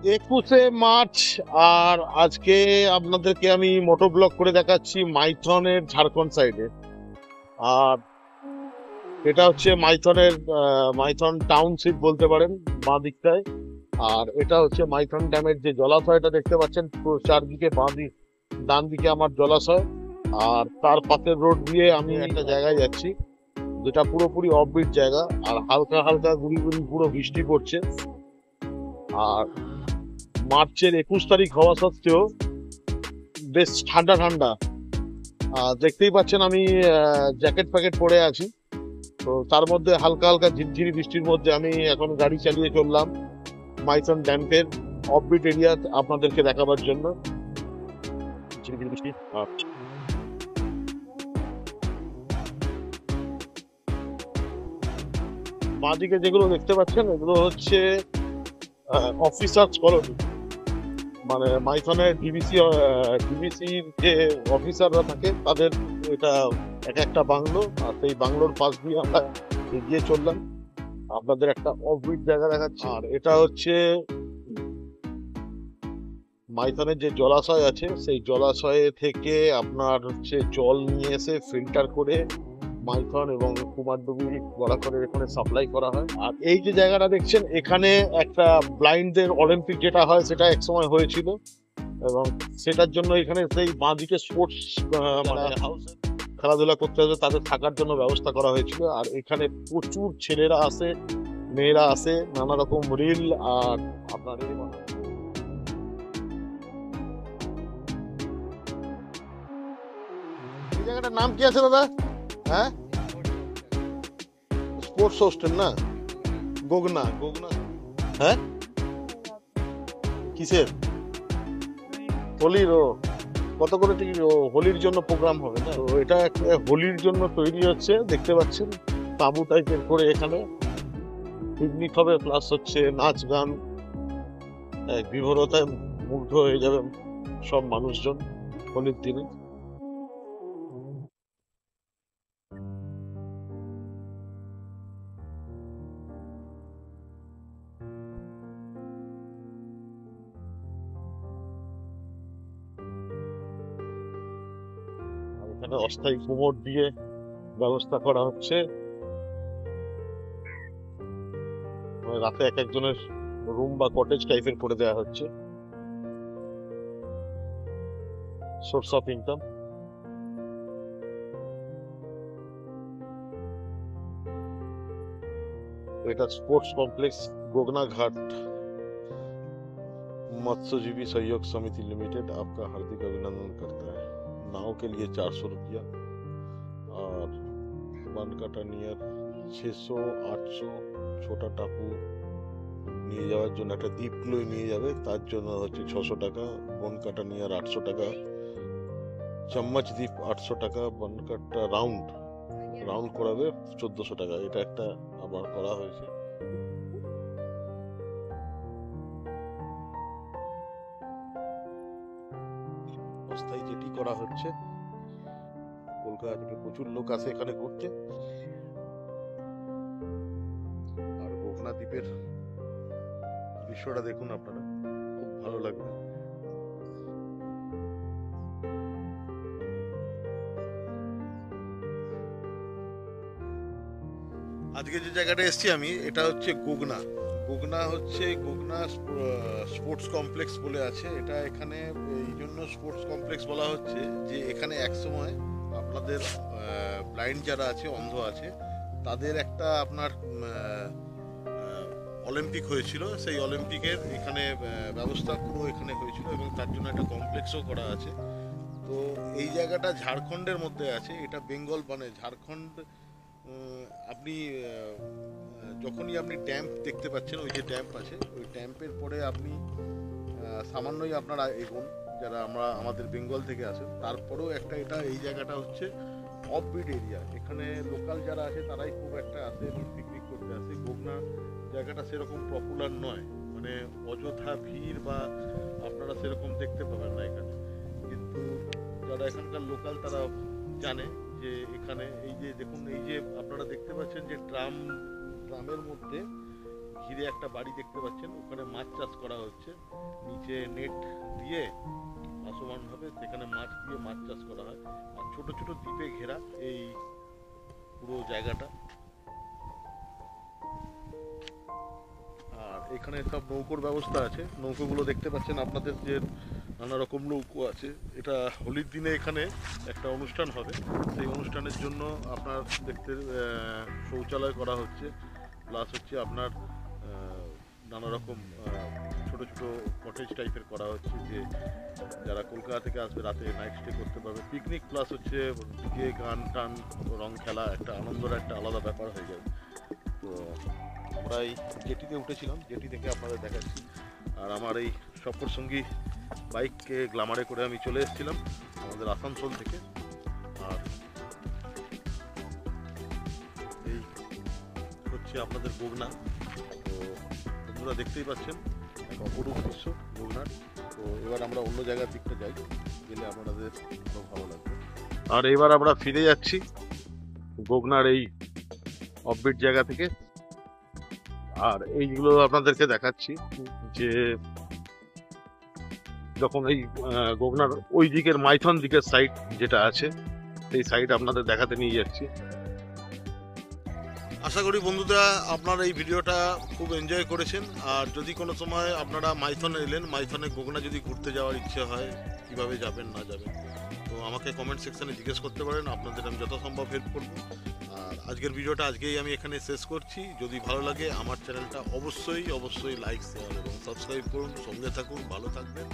21শে March. আর আজকে আপনাদেরকে আমি মোটো ব্লগ করে দেখাচ্ছি মাইথনের ঝাড়খণ্ড সাইডে। আর এটা হচ্ছে মাইথনের মাইথন টাউনশিপ বলতে পারেন বাঁ দিকটায়। আর এটা হচ্ছে মাইথন ড্যামের যে জলাশয়টা দেখতে পাচ্ছেন, পুরো চারদিকে ডান দিকে আমার জলাশয়। আর তার পাশের রোড দিয়ে আমি একটা জায়গায় যাচ্ছি যেটা পুরোপুরি অফবিট জায়গা, আর হালকা হালকা গুড়ি গুড়ি পুরো বৃষ্টি পড়ছে। আর মার্চের 21 তারিখ হওয়া সত্ত্বেও বেশ ঠান্ডা ঠান্ডা। দেখতেই পাচ্ছেন আমি জ্যাকেট প্যাকেট পরে আছি। তো তার মধ্যে হালকা হালকা ঝিরঝিরি বৃষ্টির মধ্যে আমি এখন গাড়ি চালিয়ে চললাম মাইথন ড্যাম্পের অফবিট এরিয়া আপনাদেরকে দেখাবার জন্য। ঝিরিঝিরি বৃষ্টি। বাঁদিকে যেগুলো দেখতে পাচ্ছেন এগুলো হচ্ছে অফিসার্স কলোনি, মানে মাইথনের ডিবিসির যে অফিসাররা থাকে তাদের এটা এক একটা বাংলো। আর সেই বাংলোর পাশ দিয়ে আমরা এগিয়ে চললাম, আপনাদের একটা অফবিট জায়গা দেখাচ্ছি। আর এটা হচ্ছে মাইথনের যে জলাশয় আছে সেই জলাশয়ে থেকে আপনার হচ্ছে জল নিয়ে এসে ফিল্টার করে মাইথন এবং কুমারডুবি বরাকরের এখানে সাপ্লাই করা হয়। আর এই যে জায়গাটা দেখছেন এখানে একটা ব্লাইন্ডদের অলিম্পিক যেটা হয় সেটা একসময় হয়েছিল, এবং সেটার জন্য এখানে সেই বাঁদিকে স্পোর্টস মানে হাউসে খেলাধুলা করতে হবে তাদের থাকার জন্য ব্যবস্থা করা হয়েছিল। আর এখানে প্রচুর ছেলেরা আসে, মেয়েরা আসে, নানা রকম রিল। আর আপনার এই জায়গাটার নাম কি আছে দাদা? হ্যাঁ, স্পোর্টস হোস্টেল না? গোগনা গোগনা। হ্যাঁ, কিসের? হোলির? ও, কত করে টিকিট? ও, হোলির জন্য প্রোগ্রাম হবে না? তো এটা একটা হোলির জন্য তৈরি হচ্ছে, দেখতে পাচ্ছেন তাঁবু টাইপের করে এখানে পিকনিক হবে, প্লাস হচ্ছে নাচ গান। এক বিভোরতায় মুগ্ধ হয়ে যাবে সব মানুষজন হোলির দিনে। আর এখানে অস্থায়ী কুমোর দিয়ে ব্যবস্থা করা হচ্ছে, মানে রাতে এক একজনের রুম বা কটেজ টাইপের করে দেওয়া হচ্ছে। Source of income. এটা स्पोर्ट्स कॉम्प्लेक्स गोगना घाट मत्स्यजीवी सहयोग समिति लिमिटेड आपका हार्दिक अभिनंदन करता है। नाव के लिए 400 रुपया और बनकाटा नियर 600 800 छोटा टापू নিয়ে যাওয়ার জন্য একটা দ্বীপগুলোই নিয়ে যাবে তার জন্য হচ্ছে 600 টাকা, বনকাটা নিয়ার 800 টাকা, চাম্মাচ দ্বীপ 800 টাকা, বনকাটা রাউন্ড রাউন্ড করাবে 1400 টাকা। এটা একটা আবার করা হয়েছে। অস্থায়ী যেটি করা হচ্ছে, কলকাতা থেকে প্রচুর লোক আসে এখানে ঘুরতে। আর গোগনা দ্বীপের দৃশ্যটা দেখুন আপনারা, খুব ভালো লাগবে। আজকে যে জায়গাটা এসেছি আমি, এটা হচ্ছে গোগনা। গোগনা হচ্ছে গোগনা স্পোর্টস কমপ্লেক্স বলে আছে। এটা এখানে এই জন্য স্পোর্টস কমপ্লেক্স বলা হচ্ছে যে এখানে একসময় আপনাদের ব্লাইন্ড যারা আছে, অন্ধ আছে, তাদের একটা আপনার অলিম্পিক হয়েছিল। সেই অলিম্পিকের এখানে ব্যবস্থা পুরো এখানে হয়েছিল, এবং তার জন্য একটা কমপ্লেক্সও করা আছে। তো এই জায়গাটা ঝাড়খণ্ডের মধ্যে আছে, এটা বেঙ্গল মানে ঝাড়খণ্ড। আপনি যখনই আপনি ড্যাম্প দেখতে পাচ্ছেন, ওই যে ড্যাম্প আছে, ওই ড্যাম্পের পরে আপনি সামান্যই আপনারা এগোন যারা আমাদের বেঙ্গল থেকে আসেন, তারপরেও একটা এটা এই জায়গাটা হচ্ছে অফবিট এরিয়া। এখানে লোকাল যারা আছে তারাই খুব একটা আসে এবং পিকনিক করতে আসে। গোগনা জায়গাটা সেরকম পপুলার নয়, মানে অযথা ভিড় বা আপনারা সেরকম দেখতে পাবেন না এখানে। কিন্তু যারা এখানকার লোকাল তারা জানে যে এখানে এই যে দেখুন, এই যে আপনারা দেখতে পাচ্ছেন যে ড্রামের মধ্যে ঘিরে একটা বাড়ি দেখতে পাচ্ছেন, ওখানে মাছ চাষ করা হচ্ছে। নিচে নেট দিয়ে ভাসমান ভাবে সেখানে মাছ দিয়ে মাছ চাষ করা হয়। আর ছোট ছোট দ্বীপে ঘেরা এই পুরো জায়গাটা। আর এখানে সব নৌকোর ব্যবস্থা আছে, নৌকোগুলো দেখতে পাচ্ছেন আপনাদের, যে নানা রকম নৌকো আছে। এটা হোলির দিনে এখানে একটা অনুষ্ঠান হবে, সেই অনুষ্ঠানের জন্য আপনার দেখতে শৌচালয় করা হচ্ছে, প্লাস হচ্ছে আপনার নানা রকম ছোট ছোট কটেজ টাইপের করা হচ্ছে, যে যারা কলকাতা থেকে আসবে রাতে নাইট স্টে করতে পারবে। পিকনিক প্লাস হচ্ছে ডিজে গান টান রং খেলা, একটা আনন্দের একটা আলাদা ব্যাপার হয়ে যাবে। তো আমরা এই জেটিতে উঠেছিলাম, জেটি থেকে আপনাদের দেখাচ্ছি। আর আমার এই সফর সঙ্গী বাইককে গ্ল্যামারে করে আমি চলে এসেছিলাম আমাদের আসানসোল থেকে। আর এই হচ্ছে আপনাদের গোগনা। তো বন্ধুরা দেখতেই পাচ্ছেন এক অপরূপ দৃশ্য গোগনার। তো এবার আমরা অন্য জায়গার দিকটা যাই, গেলে আপনাদের আরো ভালো লাগবে। আর এবার আমরা ফিরে যাচ্ছি গোগনার এই অফবিট জায়গা থেকে। আর এইগুলো আপনাদেরকে দেখাচ্ছি, যে যখন এই গোগনার ওই দিকের মাইথন দিকের সাইড যেটা আছে, সেই সাইড আপনাদের দেখাতে নিয়ে যাচ্ছি। আশা করি বন্ধুরা আপনারা এই ভিডিওটা খুব এনজয় করেছেন। আর যদি কোনো সময় আপনারা মাইথনে এলেন, মাইথনে গোগনা যদি ঘুরতে যাওয়ার ইচ্ছে হয়, কিভাবে যাবেন না যাবেন, তো আমাকে কমেন্ট সেকশনে জিজ্ঞেস করতে পারেন, আপনাদের আমি যথাসম্ভব হেল্প করব। আর আজকের ভিডিওটা আজকেই আমি এখানে শেষ করছি। যদি ভালো লাগে আমার চ্যানেলটা অবশ্যই লাইক শেয়ার এবং সাবস্ক্রাইব করুন। সঙ্গে থাকুন, ভালো থাকবেন।